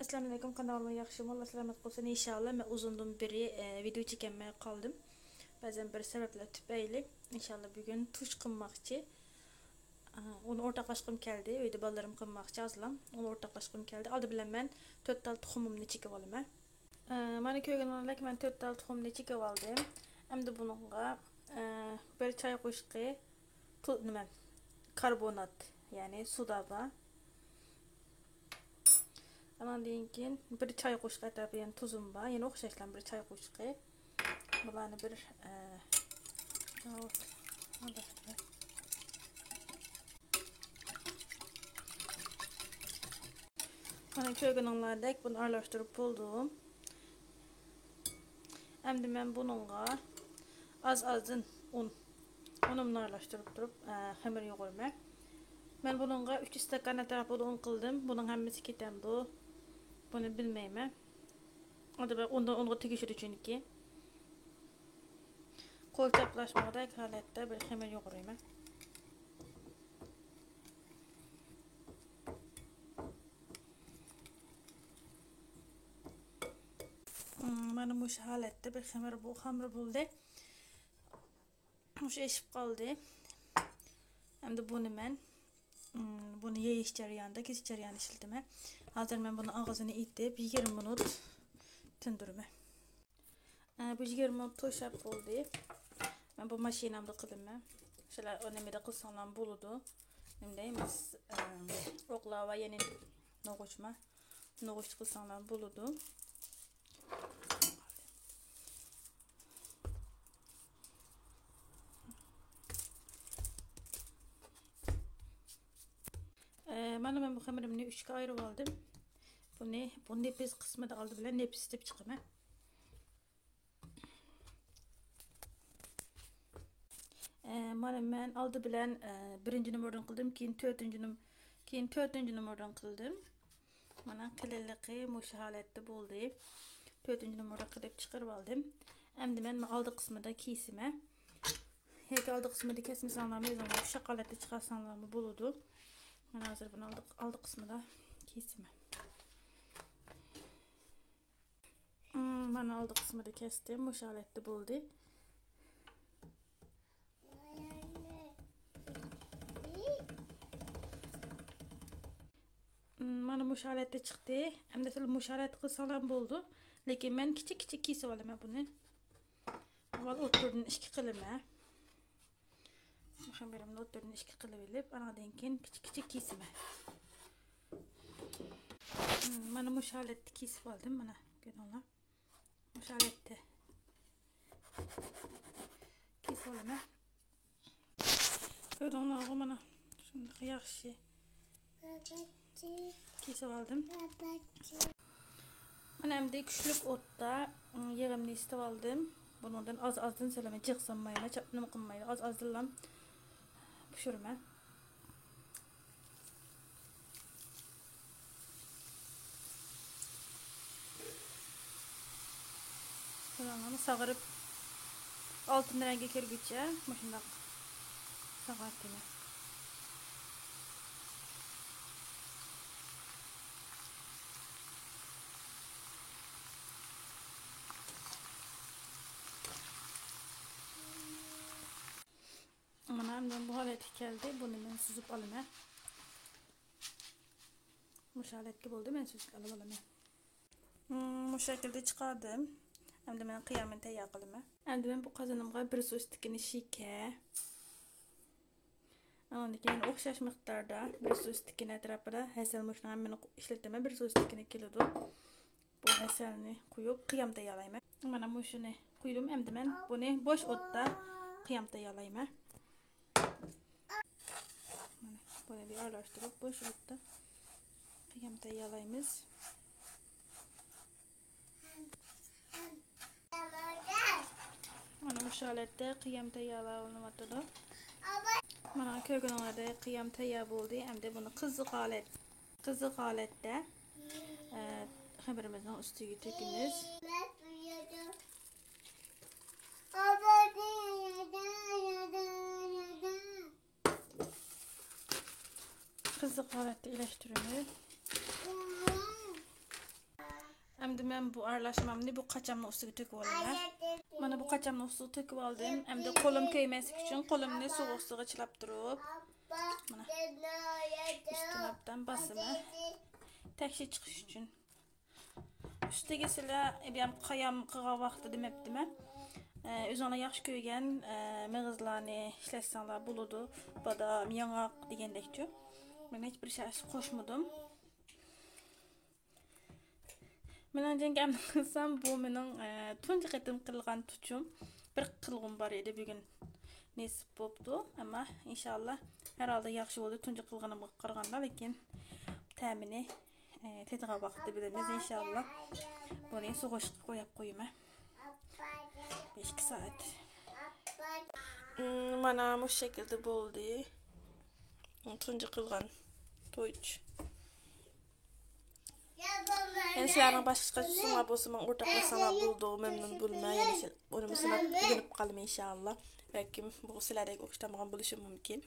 Assalamu alaykum, kanalıma yaxshi Allah selamet olsun inşallah. Ben uzundan beri video çekmeye kaldım. Bazen bir sebepler tüpeyli. İnşallah bugün tuş kınmakçı. Onu ortaklaşkım geldi. Öyle ballarım kınmakçı azlam. Onu ortaklaşkım geldi. Aldı bilen ben 4 dal tuxumumni çekip alayım. Bana köygen olarak ben 4 dal tuxumni çekip aldım. Hem de bununla bir çay kuşku karbonat yani suda var. Ondan keyin bir çay qo'shib atrafidan tuzum bor. Yana o'xshashdan bir çay qo'shqi. Bularni bir mana ko'rganinglardek buni aralashtirib bo'ldim. Endi men bununla az-azdan unumni aralashtirib turib xamir yo'g'irman. Men bununla 3 stakan atrofida un qildim. Buning hammasi ketamdi. Bunu bilmeyme. O da ben onunla tegişir çünkü. Kol çaplaşmada halette bir xamir yoğurayım. Benim bu halette bir xamir buldu. Şu eşip kaldı. Hem de bunu ben bunu yeyiş jarayonida, kesiş jarayonida işletme. Hazır ben bunu ağzını itip 20 minut tindurma. Bu 20 minut to'shab oldu. Ben bu mashinamda qildim. Şöyle önemli qilsam bo'ladi. Nemdeymiz? Oqlava yeni no'g'uch qilsam bo'ladi. Ben bu xamirimni 3'e ayırıp aldım. Bu nefis kısmı da aldı bile nefis istep çıkıma. Ben aldı bilen birinci numaradan kıldım, keyin dördüncü numaradan kıldım. Bana kılılığı muşu halette buldu. Dördüncü numaradan kılıp çıkarıp aldım. Hem de ben aldı kısmı da kesime. Her aldı kısmı da kesmesanlar şu şokolatı çıkarsanlar buludu. Ben hazır bunu aldık kısmı da kesime. Ben aldık kısmı da kestim. Bu şalette buldu. Bana bu şalette çıktı. Hem de bu şalet kısalan buldu. Lakin ben küçük kesip alayım bunu. Val oturdun işki kılımı. Bakın benim oturdun işki kılıbilip anadan keyin küçük kesime. Bana bu şalette kesip aldım bana. Görünler. Bu şalette kesip alayım. Görünler bana. Şimdi yaxşı kesip aldım. Ben hem de küçük otta yeğimli istep aldım. Bundan az-azdan söyleme çıksanmayla, çapnım kılmayla az-azdan pişirme. Bunu sağırıp altın rengi kirgüçe başında sağartayım. Ben bu haleti geldi. Bunu ben süzüp alayım. Bu haletli oldu. Ben süzüp alayım. Bu şekilde çıkardım. Hem de ben kıyamen teyar kılayım. Hem de ben bu kazanımga bir su istikini şike. Ondan keyin o'xshash miqdorda bir su istikini atrofida hasal mushni men ishlatdim. Bir su istikini keladi. Bu hasalni quyib qiyam tayyorlayman. Mana bu shuni quydim. Endi men buni bo'sh o'tda qiyam tayyorlayman. Bunu bir aralashtirib bo'sh o'tda qiyam tayyorlaymiz. Mana bu holatda qiyam tayyorlanmoqda. Mana ko'rganinglarda qiyam tayyor bo'ldi. Endi buni qiziq holatda xamirimizning ustiga to'kamiz. Qiziq holatda ilashtiramiz. Hem de ben bu arlaşmamni bu kaçamın üstüne töküp alayım. Bana bu kaçamın üstüne töküp aldım. Hem de kolum köymesi için kolumni soğuk suğa çılap durup. Bana üstüne basımı. Tekşi çıkış için. Üstüge sila benim kayam kığa vaxtı demepdim. Üzerine yaxşı köygen mağızlarını işletsenler buludu. Badam, yanak degendekçi. Ben hiçbir şey koşmadım. Menin jengem kılsam bu menin tuncu qetim qılgan tuçum. Bir qılğım var edi bugün. Nesip bopdu ama inşallah herhalde yaxşı oldu tuncu qılğanımga qaraganda lekin təmini tetiğa vaxtı bilemiz inşallah. Bunu soğuşqa koyup koyuma. 5 saat. Bana bu şekilde boldu. Tuncu qılğan toyç. Yani sizlerin başka sunma bozuma ortaklaşana bulduğu memnun bulma yani onu mesela gönüp kalım inşallah. Belki bu sizlere okşamagan buluşum mümkün.